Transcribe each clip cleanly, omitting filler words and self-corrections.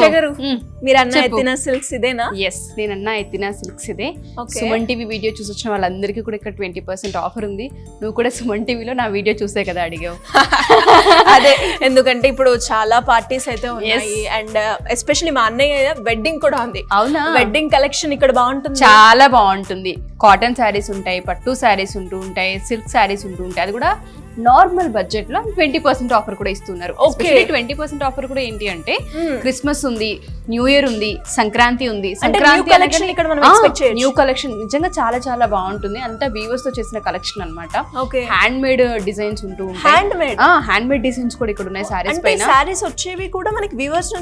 ఉషా గారు మీరు అన్న ఎత్తిన సిల్క్స్ ఇదేనా? ఎస్, నేను అన్న ఎత్తిన సిల్క్స్ ఇదే. సుమన్ టీవీ వీడియో చూసి వచ్చిన వాళ్ళందరికీ కూడా ఇక్కడ 20% ఆఫర్ ఉంది. నువ్వు కూడా సుమన్ టీవీలో నా వీడియో చూసే కదా అడిగావు. అదే, ఎందుకంటే ఇప్పుడు చాలా పార్టీస్ అయితే ఉన్నాయి అండ్ ఎస్పెషల్లీ మా అన్నయ్య వెడ్డింగ్ కూడా ఉంది. అవునా? వెడ్డింగ్ కలెక్షన్ ఇక్కడ బాగుంటుంది, చాలా బాగుంటుంది. కాటన్ శారీస్ ఉంటాయి, పట్టు శారీస్ ఉంటూ ఉంటాయి, సిల్క్ శారీస్ ఉంటూ ఉంటాయి. అది కూడా నార్మల్ బడ్జెట్ లో 20% ఆఫర్ కూడా ఇస్తున్నారు. 20% ఆఫర్ కూడా ఏంటి అంటే క్రిస్మస్ ఉంది, న్యూ ఇయర్ ఉంది, సంక్రాంతి ఉంది. సంక్రాంతి న్యూ కలెక్షన్ నిజంగా చాలా చాలా బాగుంటుంది. అంతా వీవర్స్ తో చేసిన కలెక్షన్ అన్నమాట. హ్యాండ్ మేడ్ డిజైన్స్ ఉంటూ ఉంటాయి. హ్యాండ్ మేడ్ డిజైన్స్ కూడా ఇక్కడ ఉన్నాయి సారీస్ పైన. సారీస్ వచ్చేవి కూడా మనకి వీవర్స్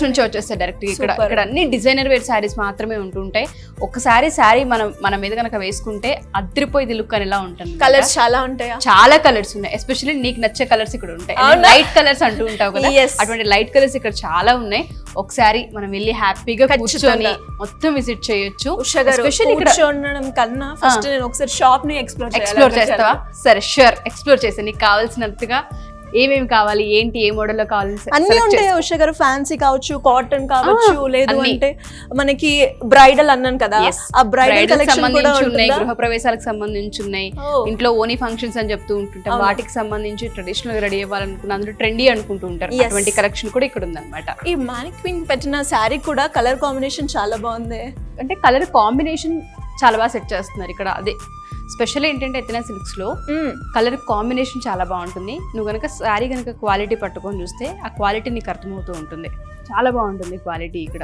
నుంచి వచ్చేస్తాయి డైరెక్ట్. ఇక్కడ అన్ని డిజైనర్ వేర్ సారీస్ మాత్రమే ఉంటూ ఉంటాయి. ఒకసారి సారీ మన మీద కనుక వేసుకుంటే అదిరిపోయి లుక్ అనేలా ఉంటుంది. కలర్స్ చాలా ఉంటాయి, చాలా కలర్స్ ఉన్నాయి. ఎస్పెషల్లీ నీకు నచ్చే కలర్స్ ఇక్కడ ఉంటాయి. లైట్ కలర్స్ అంటూ ఉంటావు కదా, అటువంటి లైట్ కలర్స్ ఇక్కడ చాలా ఉన్నాయి. ఒకసారి మనం వెళ్ళి హ్యాపీగా కూర్చొని మొత్తం విజిట్ చేయొచ్చు. కూర్చోనడం కన్నా ఫస్ట్ నేను ఒకసారి షాప్ ని ఎక్స్ప్లోర్ చేస్తావా? సరే, షూర్, ఎక్స్ప్లోర్ చేస్తా. నీకు కావాల్సినంతగా ఏమేమి కావాలి, ఏంటి, ఏ మోడల్ లో కావాలి అన్ని ఉంటాయి ఉషా గారు. ఫ్యాన్సీ కావచ్చు, కాటన్ కావచ్చు, లేదు అంటే మనకి బ్రైడల్ అన్నాను కదా, ఆ బ్రైడల్ కలెక్షన్ కూడా ఉన్నాయి. గృహ ప్రవేశాలకు సంబంధించి ఉన్నాయి. ఇంట్లో ఓనీ ఫంక్షన్స్ అని చెప్తూ ఉంటుంటాం, వాటికి సంబంధించి ట్రెడిషనల్ గా రెడీ అవ్వాలనుకున్న అందరూ ట్రెండీ అనుకుంటూ ఉంటారు. అటువంటి కలెక్షన్ కూడా ఇక్కడ ఉందన్నమాట. ఈ మానిక్విన్ పెట్టిన శారీ కూడా కలర్ కాంబినేషన్ చాలా బాగుంది. అంటే కలర్ కాంబినేషన్ చాలా బాగా సెట్ చేస్తున్నారు ఇక్కడ. అదే స్పెషల్ ఏంటంటే ఎత్తిన సిల్క్స్ లో కలర్ కాంబినేషన్ చాలా బాగుంటుంది. నువ్వు కనుక శారీ కనుక క్వాలిటీ పట్టుకొని చూస్తే ఆ క్వాలిటీ నీకు అర్థమవుతూ ఉంటుంది. చాలా బాగుంటుంది క్వాలిటీ ఇక్కడ.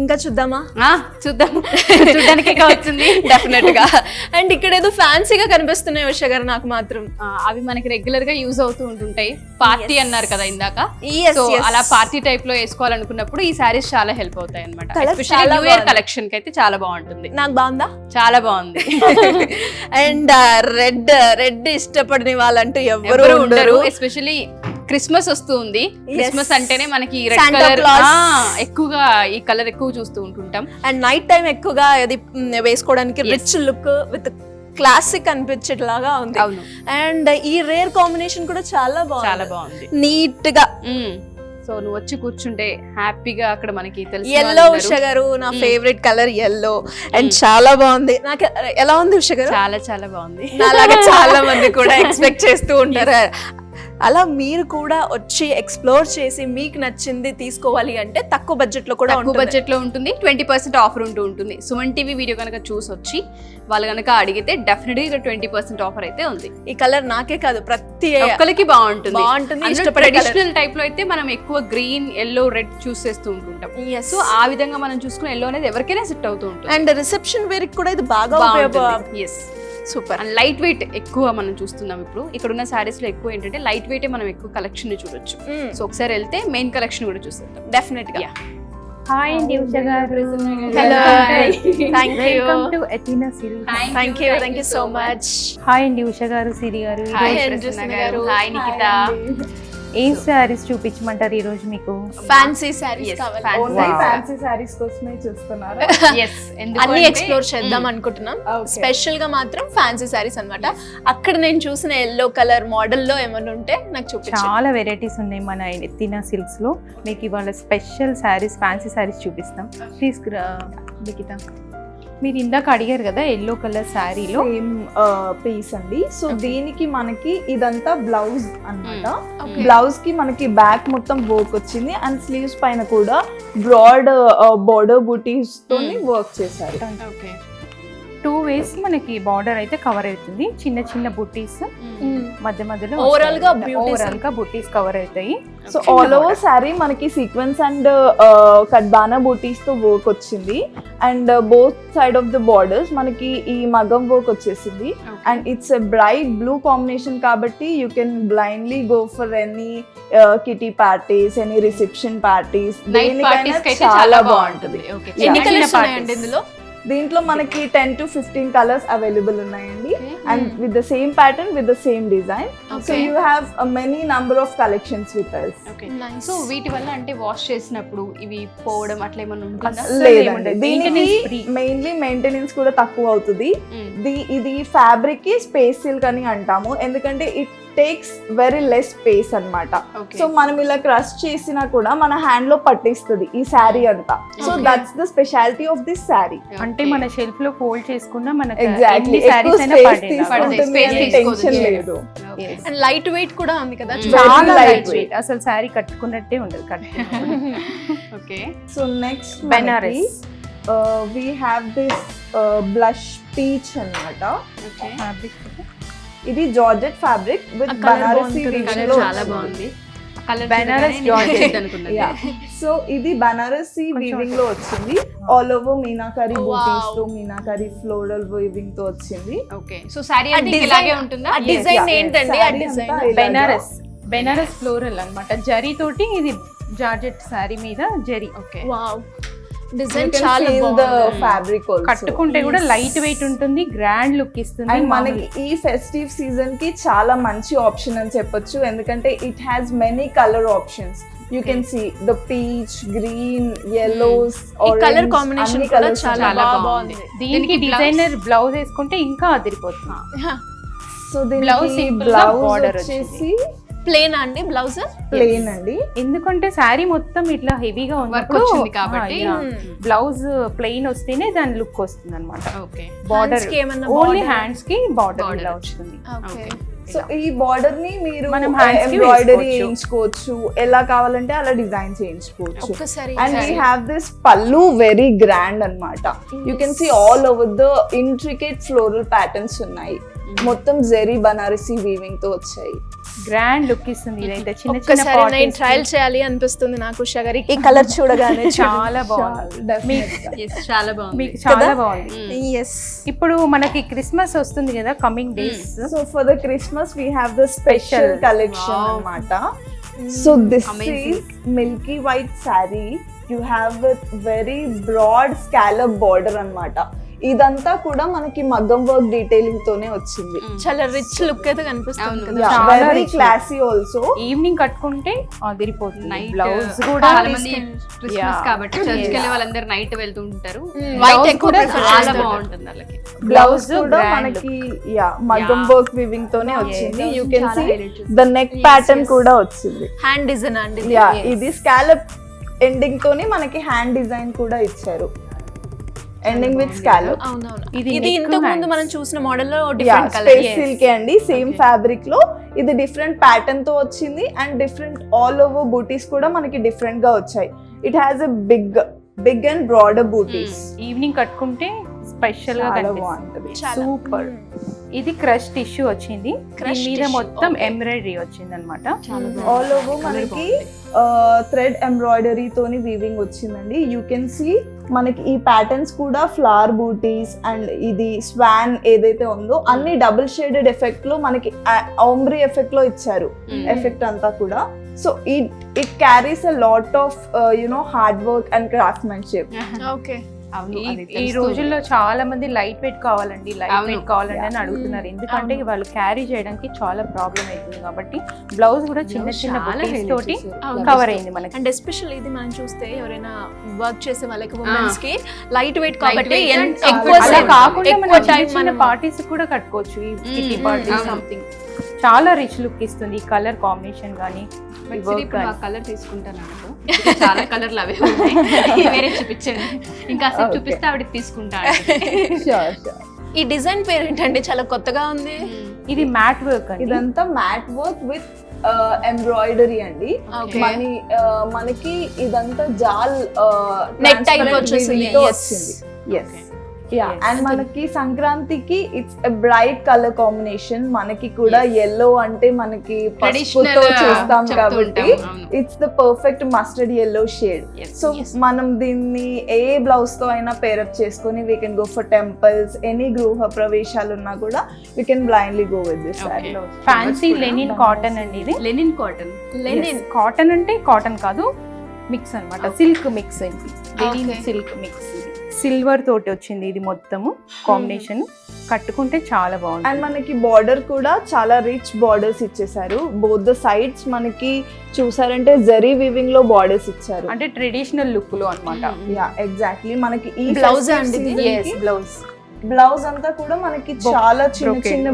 ఇంకా చూద్దామా? చూద్దాము, చూడడానికి వచ్చింది డెఫినెట్ గా. అండ్ ఇక్కడ ఏదో ఫ్యాన్సీగా కనిపిస్తున్నాయి ఉషా గారు నాకు మాత్రం. అవి మనకి రెగ్యులర్ గా యూజ్ అవుతూ ఉంటుంటాయి. పార్టీ అన్నారు కదా ఇందాక, సో అలా పార్టీ టైప్ లో వేసుకోవాలనుకున్నప్పుడు ఈ సారీస్ చాలా హెల్ప్ అవుతాయి అనమాట. ఎస్పెషల్లీ న్యూ ఇయర్ కలెక్షన్ కి అయితే చాలా బాగుంటుంది. నాకు బాగుందా? చాలా బాగుంది. అండ్ రెడ్ ఇష్టపడిన వాళ్ళంటూ ఎవరు ఉండరు. ఎస్పెషల్లీ క్రిస్మస్ వస్తూ ఉంది. క్రిస్మస్ అంటేనే మనకి రెడ్ కలర్ ఎక్కువగా, ఈ కలర్ ఎక్కువ చూస్తూ ఉంటుంటాం. అండ్ నైట్ టైం ఎక్కువగా అది వేసుకోవడానికి రిచ్ లుక్ విత్ క్లాసిక్ అనిపించేలాగా ఉంది. అండ్ ఈ రేర్ కాంబినేషన్ కూడా చాలా బాగుంది, నీట్ గా. సో నువ్వు వచ్చి కూర్చుంటే హ్యాపీగా అక్కడ మనకి తెలుసు. ఎల్లో ఉషా గారు నా ఫేవరెట్ కలర్ ఎల్లో. అండ్ చాలా బాగుంది. నాకు ఎలా ఉంది ఉషా గారు? చాలా చాలా బాగుంది. అలాగే చాలా మంది కూడా ఎక్స్పెక్ట్ చేస్తూ ఉంటారు. అలా మీరు కూడా వచ్చి ఎక్స్ప్లోర్ చేసి మీకు నచ్చింది తీసుకోవాలి అంటే తక్కువ బడ్జెట్ లో కూడా, తక్కువ బడ్జెట్ లో ఉంటుంది. 20% ఆఫర్ ఉంటూ ఉంటుంది. సుమన్ టీవీ వీడియో కనుక చూసి వచ్చి వాళ్ళు కనుక అడిగితే డెఫినెట్గా ఇక్కడ 20% ఆఫర్ అయితే ఉంది. ఈ కలర్ నాకే కాదు ప్రతి ఒక్కరికి బాగుంటుంది. ట్రెడిషనల్ టైప్ లో అయితే మనం ఎక్కువ గ్రీన్, ఎల్లో, రెడ్ చూస్ చేస్తూ ఉంటుంటాం. సో ఆ విధంగా మనం చూసుకున్న ఎల్లో అనేది ఎవరికైనా సెట్ అవుతూ ఉంటుంది. అండ్ రిసెప్షన్ వేర్ కూడా ఇది బాగా సూపర్. అండ్ లైట్ వెయిట్ ఎక్కువ మనం చూస్తున్నాం ఇప్పుడు. ఇక్కడ ఉన్న సారీస్ లో ఎక్కువ ఏంటంటే లైట్ వెయిట్ మనం ఎక్కువ కలెక్షన్ చూడొచ్చు. సో ఒకసారి వెళ్తే మెయిన్ కలెక్షన్ కూడా చూస్తాం డెఫినెట్ గా. హాయ్ అండి Usha garu. Hello, thank you. Welcome to Athena silks. Thank you so much. Hi అండి ఉషా గారు, సిరి గారు. హాయ్ నిఖిత. ఏం సారీస్ చూపించమంటారు ఈ రోజు మీకు? ఫ్యాన్సీ సారీస్ కావాలి. ఓన్లీ ఫ్యాన్సీ సారీస్ కోసమే చూస్తున్నారు. అన్ని ఎక్స్ప్లోర్ చేద్దాం అనుకుంటున్నాం. స్పెషల్ గా మాత్రం ఫ్యాన్సీ సారీస్ అన్నమాట. అక్కడ నేను చూసిన ఎల్లో కలర్ మోడల్ లో ఏమైనా ఉంటే నాకు చూపించండి. చాలా వెరైటీస్ ఉన్నాయి మన ఎతినా సిల్క్స్ లో. మీకు ఇవాళ స్పెషల్ సారీస్, ఫ్యాన్సీ సారీస్ చూపిస్తాం. ప్లీజ్ నిఖిత, మీరు ఇందాక అడిగారు కదా ఎల్లో కలర్ శారీలో సేమ్ పీస్ అండి. సో దీనికి మనకి ఇదంతా బ్లౌజ్ అన్నమాట. బ్లౌజ్ కి మనకి బ్యాక్ మొత్తం వర్క్ వచ్చింది అండ్ స్లీవ్స్ పైన కూడా బ్రాడ్ బోర్డర్ బూటీస్ తోని వర్క్ చేశారు. 2 ways మనకి బార్డర్ అయితే కవర్ అవుతుంది. చిన్న చిన్న బుట్టీస్ మధ్య మధ్యలో ఓవరాల్ గా బుట్టీస్ కవర్ అవుతాయి. సో ఆల్ ఓవర్ సారీ మనకి సీక్వెన్స్ అండ్ కడ్బానా బూటీస్ తో వర్క్ వచ్చింది. And both side of the borders మనకి ఈ మగం వర్క్ వచ్చేసింది. And it's a bright blue combination కాబట్టి you can blindly go for any kitty parties, any reception parties, చాలా బాగుంటుంది. ఎన్ని కలర్స్ ఉన్నాయండి ఇందులో? దీంట్లో మనకి 10 to 15 కలర్స్ అవైలబుల్ ఉన్నాయండి. And with the same pattern, with the same design. So you have many number of collections with us. So వీటి వల్ల అంటే వాష్ చేసినప్పుడు ఇవి పోవడం అట్లా ఏమైనా ఉంటుందా? లేదండి, దీనికి మెయిన్లీ మెయింటెనెన్స్ కూడా తక్కువ అవుతుంది. ఇది ఫ్యాబ్రిక్ కి స్పేస్ సిల్క్ అని అంటాము. ఎందుకంటే టేక్స్ వెరీ లెస్ స్పేస్ అన్నమాట. Okay. సో మనం ఇలా క్రష్ చేసినా కూడా మన హ్యాండ్ లో పట్టేస్తుంది ఈ శారీ అంతా. So that's the speciality of this sari. అంటే మన షెల్ఫ్ లో ఫోల్డ్ చేసుకున్నా మనకి ఎగ్జాక్ట్లీ ఎన్ని sarees అయినా పడేలా. టెన్షన్ లేదు. అండ్ లైట్ వెయిట్ కూడా ఉంది కదా. చాలా Very లైట్ lightweight. వెయిట్, అసలు శారీ కట్టుకున్నట్టే ఉండదు okay. So next Banaras we have this blush peach అన్నమాట. ఓకే. ఇది georgette fabric with uh colour Banarasi బాగుంది, weaving కలర్ లో చాలా వచ్చింది. బాగుంది. కలర్ బెనారస్ జార్జెట్ అనుకున్నది. సో ఇది బనారసి వీవింగ్ లో వచ్చింది. All over meenakari Wow. బూటీస్ తో మీనాకరీ ఫ్లోరల్ వీవింగ్ తో వచ్చింది. ఓకే. సో సారీ ఆ అంటే design- ఇలాగే ఉంటుందా? ఆ డిజైన్ yeah. ఏంటండి? ఆ Saree డిజైన్ అంతా ఇలాగా. బెనారస్ ఫ్లోరల్ అన్నమాట. జరీ తోటి ఇది జార్జెట్ శారీ మీద zari. Okay. Wow, You design can చాలా feel the బాగుంది. fabric also. కట్టుకుంటే కూడా లైట్ వెయిట్ ఉంటుంది, గ్రాండ్ లుక్ ఇస్తుంది. అండ్ మనకి ఈ ఫెస్టివ్ సీజన్ కి చాలా మంచి ఆప్షన్ అని చెప్పొచ్చు, ఎందుకంటే it has many colour options. You can see the peach, green, yellows, ఈ కలర్ కాంబినేషన్ అన్ని కూడా కలర్స్ చాలా చాలా బాగుంది. బాగుంది. దీనికి డిజైనర్ బ్లౌజ్ వేసుకుంటే ఇంకా అదిరిపోతుంది. సో Blouse దీనికి simple గా బ్లౌజ్ border వచ్చేసి ప్లేన్ అండి బ్లౌజ్. ప్లెయిన్ అండి. ఎందుకంటే శారీ మొత్తం ఇట్లా హెవీగా వర్క్ వచ్చింది కాబట్టి. బ్లౌజ్ ప్లెయిన్ వస్తేనే దాని లుక్ వస్తుంది అనమాట. ఓకే. బార్డర్ కి ఏమన్నా ఓన్లీ border? హ్యాండ్స్ కి బార్డర్ Border ఇలా వస్తుంది. ఓకే. సో ఈ బార్డర్ ని మీరు మనం hands కి ఎంబ్రాయిడరీ వేసుకోవచ్చు. చేయించుకోవచ్చు, ఎలా కావాలంటే అలా డిజైన్ చేయించుకోవచ్చు. ఒక్కసారి and we have this pallu very grand అన్నమాట. You can see all over the intricate floral patterns ఉన్నాయి. మొత్తం జెరీ బనారసి వీవింగ్ తో వచ్చాయి. గ్రాండ్ లుక్ ఇస్తుంది. ఇదైతే చిన్న చిన్న ఒక్కసారి నేను parties కి ట్రయల్ చేయాలి అనిపిస్తుంది నాకు ఉషా గారి ఈ కలర్ చూడగానే. చాలా బాగుంది. Yes, చాలా బాగుంది. మీకు చాలా బాగుంది. ఎస్. ఇప్పుడు మనకి క్రిస్మస్ వస్తుంది కదా, coming days. So for the Christmas we have the special Special. Collection Wow. అన్నమాట. So this Amazing. Is milky white sari. You have with very broad scallop border అన్నమాట. ఇదంతా కూడా మనకి మగ్గం వర్క్ డీటెయిలింగ్ తోనే వచ్చింది. చాలా రిచ్ లుక్ అయితే కనిపిస్తుంది అవును. కదా. చాలా very rich. Classy also. Evening కట్టుకుంటే అదిరిపోతుంది. నైట్ బ్లౌజ్ కూడా చాలా మంది క్రిస్మస్ Yeah. కాబట్టి చర్చ్కి వెళ్ళే వాళ్ళందరూ నైట్ వెళ్తూ ఉంటారు. వైట్ Blouse ఎక్కువ కూడా prefer చాలా చేస్తారు. బాగుంటుంది వాళ్ళకి. బ్లౌజ్ Blouse కూడా grand మనకి మగ్గం Yeah. వర్క్ వీవింగ్ తోనే వచ్చింది. యూ కెన్ చాలా సీ highlight చేస్తుంది. ద నెక్ ప్యాటర్న్ కూడా వచ్చింది. హ్యాండ్ డిజైన్ అండి. యా, ఇది స్కాలప్ ఎండింగ్ తోని మనకి హ్యాండ్ డిజైన్ కూడా ఇచ్చారు. Ending with scallop. అవునవును. ఇది ఇది neck ఇంతకు ముందు hands. మనం చూసిన మోడల్ లో డిఫరెంట్ కలర్. స్పేస్ సిల్క్ అండి, సేమ్ ఫ్యాబ్రిక్ లో. ఇది డిఫరెంట్ ప్యాటర్న్ తో వచ్చింది అండ్ డిఫరెంట్ ఆల్ ఓవర్ బూటీస్ కూడా మనకి డిఫరెంట్ గా వచ్చాయి. It has a big and broader బూటీస్. ఈవినింగ్ కట్టుకుంటే స్పెషల్ గా చాలా కనిపిస్తుంది. బాగుంటది. సూపర్. ఇది క్రష్ టిష్యూ వచ్చింది. Crush దీని మీద tissue, మొత్తం okay. ఎంబ్రాయిడరీ వచ్చింది అనమాట. ఆల్ ఓవర్ మనకి థ్రెడ్ ఎంబ్రాయిడరీ తోని వీవింగ్ వచ్చిందండి. యూ కెన్ సీ మనకి ఈ ప్యాటర్న్స్ కూడా ఫ్లవర్ బూటీస్ అండ్ ఇది స్వాన్ ఏదైతే ఉందో అన్ని డబుల్ షేడెడ్ ఎఫెక్ట్ లో మనకి ఆంబ్రీ ఎఫెక్ట్ లో ఇచ్చారు. ఎఫెక్ట్ అంతా కూడా. So it carries a lot of hard work and craftsmanship. Okay. అవును, అది ఈ తెలుస్తుంది. రోజుల్లో చాలా మంది లైట్ వెయిట్ కావాలండి, లైట్ అవును. వెయిట్ కావాలండి అని అడుగుతున్నారు. ఎందుకంటే వాళ్ళు క్యారీ చేయడానికి చాలా ప్రాబ్లం అవుతుంది కాబట్టి బ్లౌజ్ కూడా చిన్న Blouse చిన్న చాలా బుటీస్ highlight తోటి చేశారు. కవర్ అయింది మనకి. అండ్ ఎస్పెషల్లీ ఇది మనం చూస్తే ఎవరైనా వర్క్ చేసే వాళ్ళకి ఉమెన్స్ కి లైట్ వెయిట్ కాబట్టి weight and ఎక్కువ comfort. అలా సేపు, కాకుండా ఎక్కువ మనం టైం చిన్న మనం పార్టీస్ కూడా కట్టుకోవచ్చు. ఈ కిట్టి పార్టీ అవును. సంథింగ్ చాలా రిచ్ లుక్ ఇస్తుంది. ఈ కలర్ కాంబినేషన్ కానీ But సరే, ఇప్పుడు ఆ కలర్ తీసుకుంటాను అనుకో. చాలా కలర్లు అవే ఉన్నాయి. వేరే చూపించండి. ఇంకా సేపు చూపిస్తే ఆవిడకి తీసుకుంటా. ఈ డిజైన్ పేరు ఏంటండి? చాలా కొత్తగా ఉంది. ఇది మ్యాట్ వర్క్ అండి. ఇదంతా మ్యాట్ వర్క్ విత్ ఎంబ్రాయిడరీ అండి. Okay. మనకి ఇదంతా జాల్ Net type వచ్చేసింది. Yes. ఎస్. యా, అండ్ మనకి సంక్రాంతికి it's a bright colour combination. మనకి కూడా ఎల్లో అంటే మనకి పసుపుతో చేస్తాం కాబట్టి it's the perfect mustard yellow shade. So మనం దీన్ని ఏ బ్లౌజ్ తో అయినా పేరప్ చేసుకొని we can go for temples, any గృహ ప్రవేశాలు ఉన్నా కూడా we can blindly go with this sari. Fancy linen cotton అండి. ఇది లెనిన్ కాటన్. లెనిన్ కాటన్ అంటే కాటన్ కాదు, మిక్స్ అన్నమాట. సిల్క్ మిక్స్ అయింది. Linen Okay. Silk mix. Silver తోటి వచ్చింది ఇది మొత్తము కాంబినేషన్. కట్టుకుంటే చాలా బాగుంది. అండ్ మనకి బార్డర్ కూడా చాలా రిచ్ బార్డర్స్ ఇచ్చేసారు. బోత్ ద సైడ్స్ మనకి చూసారంటే జరీ వీవింగ్ లో బార్డర్స్ ఇచ్చారు. అంటే ట్రెడిషనల్ లుక్ లో అన్నమాట. Yeah, exactly. మనకి ఈ Blouse అండి ఇది? బ్లౌజ్ బ్లౌజ్ అంతా కూడా మనకి చాలా చిన్న brocade చిన్న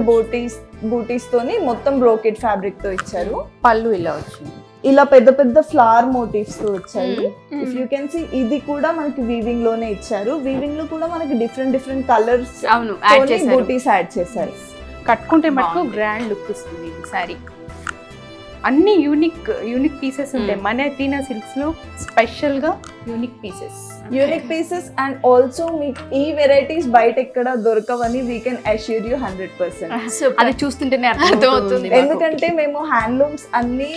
బూటీస్ తోని మొత్తం బ్రోకెట్ ఫ్యాబ్రిక్ తో ఇచ్చారు. పళ్ళు ఇలా వచ్చింది, ఇలా పెద్ద పెద్ద ఫ్లవర్ మోటివ్స్ తో వచ్చాయి. ఇఫ్ యూ కెన్ సీ ఇది కూడా మనకి వీవింగ్ లోనే ఇచ్చారు. వీవింగ్ లో కూడా మనకి డిఫరెంట్ కలర్స్ అవును యాడ్ చేశారు. బూటీస్ యాడ్ చేశారు. కట్టుకుంటే మటుకు గ్రాండ్ లుక్ ఇస్తుంది ఈ సారీ. అన్ని యూనిక్ పీసెస్ ఉంటాయి మన అథీనా సిల్క్స్ లో, స్పెషల్ గా యూనిక్ పీసెస్ అండ్ ఆల్సో మీకు ఈ వెరైటీస్ బయట ఎక్కడ దొరకవని వీ కెన్ అష్యూర్ యూ 100%. అది చూస్తుంటేనే అర్థమవుతుంది. ఎందుకంటే మేము హ్యాండ్లూమ్స్ అన్ని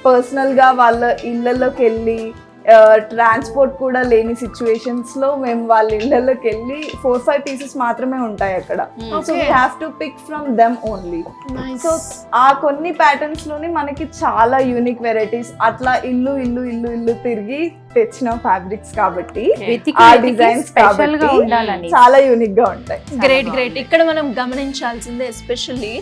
పర్సనల్ గా వాళ్ళ ఇళ్ళలోకి వెళ్ళి ట్రాన్స్పోర్ట్ కూడా లేని సిచ్యువేషన్స్ లో మేము వాళ్ళ ఇళ్ళలోకి వెళ్ళి 4-5 పీసెస్ మాత్రమే ఉంటాయి అక్కడ. So we have to pick from them only. So uh కొన్ని ప్యాటర్న్స్ లోని మనకి చాలా యూనిక్ వెరైటీస్ అట్లా ఇల్లు తిరిగి తెచ్చిన ఫ్యాబ్రిక్స్ కాబట్టి ఆ డిజైన్స్ స్పెషల్ గా ఉండాలని చాలా యూనిక్ గా ఉంటాయి. గ్రేట్. ఇక్కడ మనం గమనించాల్సిందే ఎస్పెషల్లీ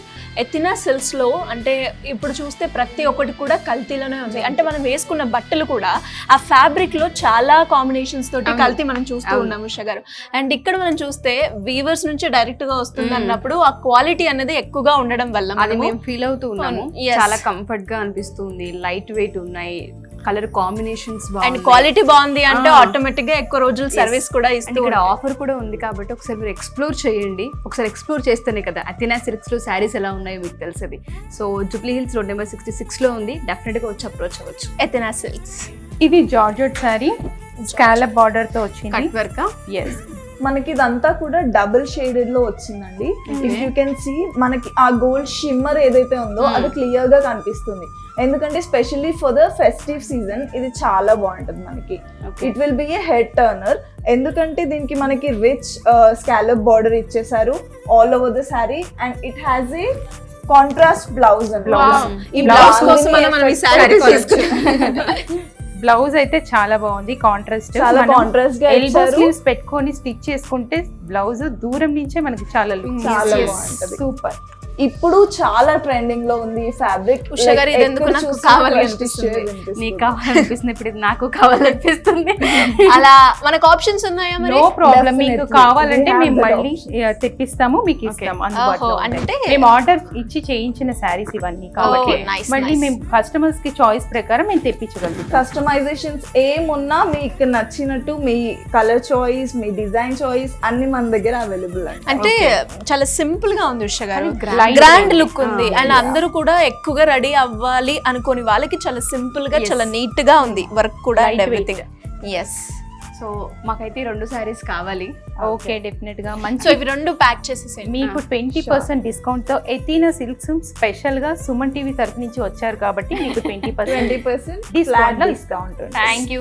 ఎథినా సిల్క్స్ లో, అంటే ఇప్పుడు చూస్తే ప్రతి ఒక్కటి కూడా కల్తీలోనే ఉంది. అంటే మనం వేసుకున్న బట్టలు కూడా ఆ ఫ్యాబ్రిక్ లో చాలా కాంబినేషన్స్ తోటి కల్తీ మనం చూస్తూ ఉన్నాం ఉషా గారు. అండ్ ఇక్కడ మనం చూస్తే వీవర్స్ నుంచి డైరెక్ట్ గా వస్తుంది అన్నప్పుడు ఆ క్వాలిటీ అనేది ఎక్కువగా ఉండడం వల్ల అది మేము ఫీల్ అవుతూ ఉన్నాము. చాలా కంఫర్ట్ గా అనిపిస్తుంది, లైట్ వెయిట్ ఉన్నాయి, కలర్ కాంబినేషన్స్ అండ్ క్వాలిటీ బాగుంది అంటే ఆటోమేటిక్ గా ఎక్కువ రోజులు సర్వీస్ కూడా ఇస్తుంది. ఇక్కడ ఆఫర్ కూడా ఉంది కాబట్టి ఒకసారి మీరు ఎక్స్ప్లోర్ చేయండి. ఒకసారి ఎక్స్ప్లోర్ చేస్తేనే కదా అథీనా సిల్క్స్ లో శారీస్ ఎలా ఉన్నాయో మీకు తెలిసేది. So Jubilee Hills road number 66 లో ఉంది. డెఫినెట్ గా వచ్చి అప్రోచ్ అవ్వచ్చు. ఎథినా సిల్క్స్. ఇది జార్జెట్ సారీ, స్కాలప్ బార్డర్ తో వచ్చింది, కట్ వర్క్. ఎస్. మనకి ఇదంతా కూడా డబుల్ షేడెడ్ లో వచ్చిందండి. ఇఫ్ యూ కెన్ సీ మనకి ఆ గోల్డ్ షిమ్మర్ ఏదైతే ఉందో అది క్లియర్ గా కనిపిస్తుంది. ఎందుకంటే specially for the festive season ఇది చాలా బాగుంటుంది మనకి. It will be A head Turner. ఎందుకంటే దీనికి మనకి రిచ్ స్కాలప్ బార్డర్ ఇచ్చేసారు all over the sorry and it has a contrast blouse ఈ బ్లౌజ్ కోసం మనం ఈ సారీ బ్లౌజ్ అయితే చాలా బాగుంది, కాంట్రాస్ట్. చాలా కాంట్రాస్ట్ గా ఎల్బో స్లీవ్స్ పెట్టుకొని స్టిచ్ చేసుకుంటే బ్లౌజ్ దూరం నుంచే మనకి చాలా లుక్ చాలా బాగుంటుంది. సూపర్. ఇప్పుడు చాలా ట్రెండింగ్ లో ఉంది ఈ ఫ్యాబ్రిక్. ఉషా గారు ఇది ఎందుకు నాకు కావాలి అనిపిస్తుంది, నీకు కావాలనిపిస్తుంది, ఇప్పుడు ఇది నాకు కావాలనిపిస్తుంది. అలా మనకు ఆప్షన్స్ ఉన్నాయా మరి? నో ప్రాబ్లం, మీకు Definitely. కావాలంటే We have మేము that మళ్ళీ తెప్పిస్తాము, మీకు ఇస్తాము అందుబాటులో ఓహో, ఉంటాయి. అంటే మేము ఆర్డర్ ఇచ్చి చేయించిన శారీస్ ఇవన్నీ కాబట్టి Okay, nice, మళ్ళీ nice. మేము కస్టమర్స్ కి చాయిస్ ప్రకారం మేము తెప్పించగలుగుతాం. కస్టమైజేషన్స్ ఏమున్నా మీకు నచ్చినట్టు మీ కలర్ చాయిస్, మీ డిజైన్ చాయిస్ అన్ని మన దగ్గర అవైలబుల్ అండి. అంటే చాలా సింపుల్ గా ఉంది ఉషా గారు, Light గ్రాండ్ లుక్ ఉంది. అండ్ అందరూ కూడా ఎక్కువగా రెడీ అవ్వాలి అనుకోని వాళ్ళకి చాలా సింపుల్ గా చాలా నీట్ గా ఉంది వర్క్ కూడా అండ్ ఎవ్రీథింగ్. ఎస్. సో మాకైతే 2 శారీస్ కావాలి. ఓకే, డెఫినెట్ గా సో మంచి. ఇవి 2 ప్యాక్ చేసేసేయండి. మీకు 20% డిస్కౌంట్ తో ఎథీనా సిల్క్స్ స్పెషల్ గా సుమన్ టీవీ తరఫు నుంచి వచ్చారు కాబట్టి మీకు 20% flat discount. Thank you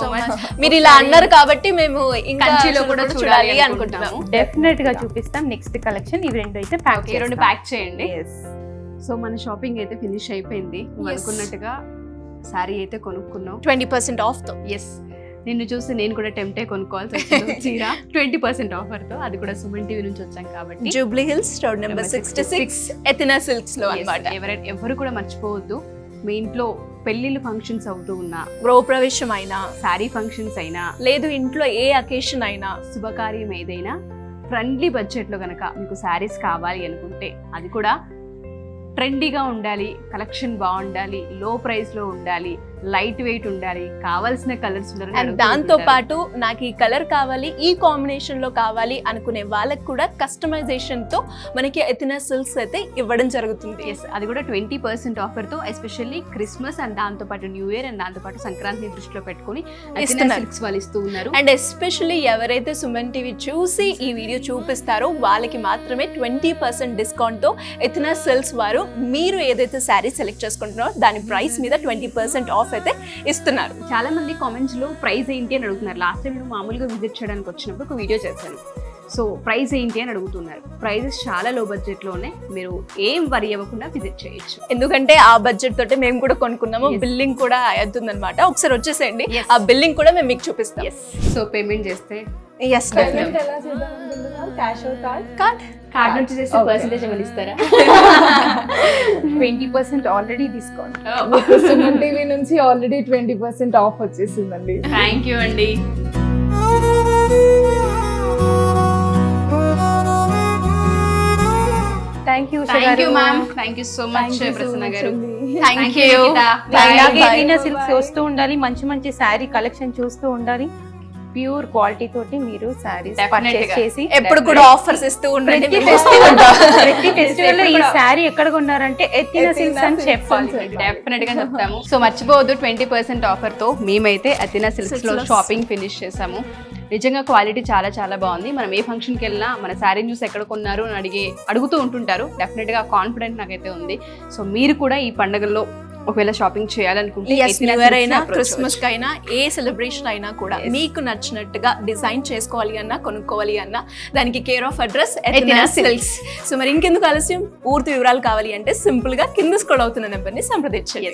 so much. మీరు ఇలా అన్నారు కాబట్టి మేము ఇంకా కంచిలో కూడా చూడాలి అనుకుంటున్నాము. డెఫినెట్ గా చూపిస్తాం. నెక్స్ట్ కలెక్షన్ ఇవి 2 అయితే ప్యాక్ ఓకే, 2 ప్యాక్ చేయండి. Yes. సో మన షాపింగ్ అయితే ఫినిష్ అయిపోయింది. నువ్వు Yes. అనుకున్నట్టుగా శారీ అయితే కొనుక్కున్నాం. 20% ఆఫ్ తో. ఎస్, నిన్ను చూసి నేను కూడా టెంప్టే కొనుక్కోవాల్సి వచ్చింది. చీర 20% ఆఫర్ తో, అది కూడా సుమన్ టీవీ నుంచి వచ్చాం కాబట్టి. Jubilee Hills road number 66 Athena silks లో అన్నమాట. ఎవరు కూడా మర్చిపోవద్దు, మీ ఇంట్లో పెళ్లిళ్ళు ఫంక్షన్స్ అవుతూ ఉన్నా, గృహప్రవేశం అయినా, శారీ ఫంక్షన్స్ అయినా, లేదు ఇంట్లో ఏ అకేషన్ అయినా, శుభకార్యం ఏదైనా ఫ్రెండ్లీ బడ్జెట్లో కనుక మీకు శారీస్ కావాలి అనుకుంటే, అది కూడా ట్రెండీగా ఉండాలి, కలెక్షన్ బాగుండాలి, లో ప్రైస్లో ఉండాలి, లైట్ వెయిట్ ఉండాలి, కావాల్సిన కలర్స్ అండ్ దాంతో పాటు నాకు ఈ కలర్ కావాలి, ఈ కాంబినేషన్ లో కావాలి అనుకునే వాళ్ళకి కూడా కస్టమైజేషన్ తో మనకి ఎథినా సిల్క్స్ అయితే ఇవ్వడం జరుగుతుంది. ఎస్, అది కూడా 20% ఆఫర్ తో, ఎస్పెషల్లీ క్రిస్మస్ అండ్ దాంతో పాటు న్యూ ఇయర్ అండ్ దాంతో పాటు సంక్రాంతి దృష్టిలో పెట్టుకొని ఎథినా సిల్క్స్ వాళ్ళు ఇస్తూ ఉన్నారు. అండ్ ఎస్పెషల్లీ ఎవరైతే సుమన్ టీవీ చూసి ఈ వీడియో చూపిస్తారో వాళ్ళకి మాత్రమే 20% డిస్కౌంట్ తో ఎథినా సిల్క్స్ వారు మీరు ఏదైతే శారీ సెలెక్ట్ చేసుకుంటున్నారో దాని ప్రైస్ మీద 20% ఆఫ్ అయితే ఇస్తున్నారు. చాలా మంది కామెంట్స్ లో ప్రైస్ ఏంటి అని అడుగుతున్నారు. లాస్ట్ టైం నేను మామూలుగా విజిట్ చేయడానికి వచ్చినప్పుడు ఒక వీడియో చేశాను. సో ప్రైస్ ఏంటి అని అడుగుతున్నారు. ప్రైజెస్ చాలా లో బడ్జెట్ లోనే, మీరు ఏం వరి అవ్వకుండా విజిట్ చేయొచ్చు. ఎందుకంటే ఆ బడ్జెట్ తోటే మేము కూడా కొనుక్కున్నాము. బిల్లింగ్ కూడా అవుతుందన్నమాట. ఒకసారి వచ్చేసేయండి, Yes. ఆ బిల్లింగ్ కూడా మేము మీకు చూపిస్తాం. సో పేమెంట్ చేస్తే ఎస్, ఎలా చేద్దాం అనుకుంటున్నారు? Cash or card? కార్డ్ నుంచి చేస్తే పర్సెంటేజ్ ఏమైనా ఇస్తారా? 20% ఆల్రెడీ డిస్కౌంట్. సుమన్ టీవీ నుంచి ఆల్రెడీ 20% ఆఫ్ వచ్చేసిందండి. థ్యాంక్ యూ అండి. థ్యాంక్ యూ గారు. Ma'am, thank you so much Thank you so Prasanna much గారు. అండి. Thank you. ఇలాగే ఎథీనా సిల్క్స్ వస్తూ ఉండాలి, మంచి మంచి శారీ కలెక్షన్ చూస్తూ ఉండాలి. ప్యూర్ క్వాలిటీ తోటి మీరు శారీస్ Definitely పర్చేస్ గా. చేసి ఎప్పుడు కూడా ఆఫర్స్ ఇస్తూ ఉండండి. ప్రతి ఫెస్టివల్ లో ఈ శారీ ఎక్కడ కొన్నారంటే ఎథీనా సిల్క్స్ అని చెప్పాలి. డెఫినెట్ గా చెప్తాము. సో మర్చిపోవద్దు, 20% ఆఫర్ తో మేమైతే అథీనా సిల్క్స్ లో షాపింగ్ ఫినిష్ చేసాము. నిజంగా క్వాలిటీ చాలా చాలా బాగుంది. మనం ఏ ఫంక్షన్కి వెళ్ళినా మన శారీ న్యూస్ ఎక్కడ కొన్నారు అని అడుగుతూ ఉంటుంటారు. డెఫినెట్ గా కాన్ఫిడెంట్ నాకైతే ఉంది. సో మీరు కూడా ఈ పండుగల్లో ఒకవేళ షాపింగ్ చేయాలనుకుంటే న్యూ ఇయర్ అయినా క్రిస్మస్ కి అయినా ఏ సెలబ్రేషన్ అయినా కూడా మీకు నచ్చినట్టుగా డిజైన్ చేసుకోవాలి అన్నా కొనుక్కోవాలి అన్నా దానికి care of address Athena silks. So మరి ఇంకెందుకు ఆలస్యం, పూర్తి వివరాలు కావాలి అంటే సింపుల్ గా కింద స్క్రోల్ అవుతున్న నెంబర్ ని సంప్రదించండి.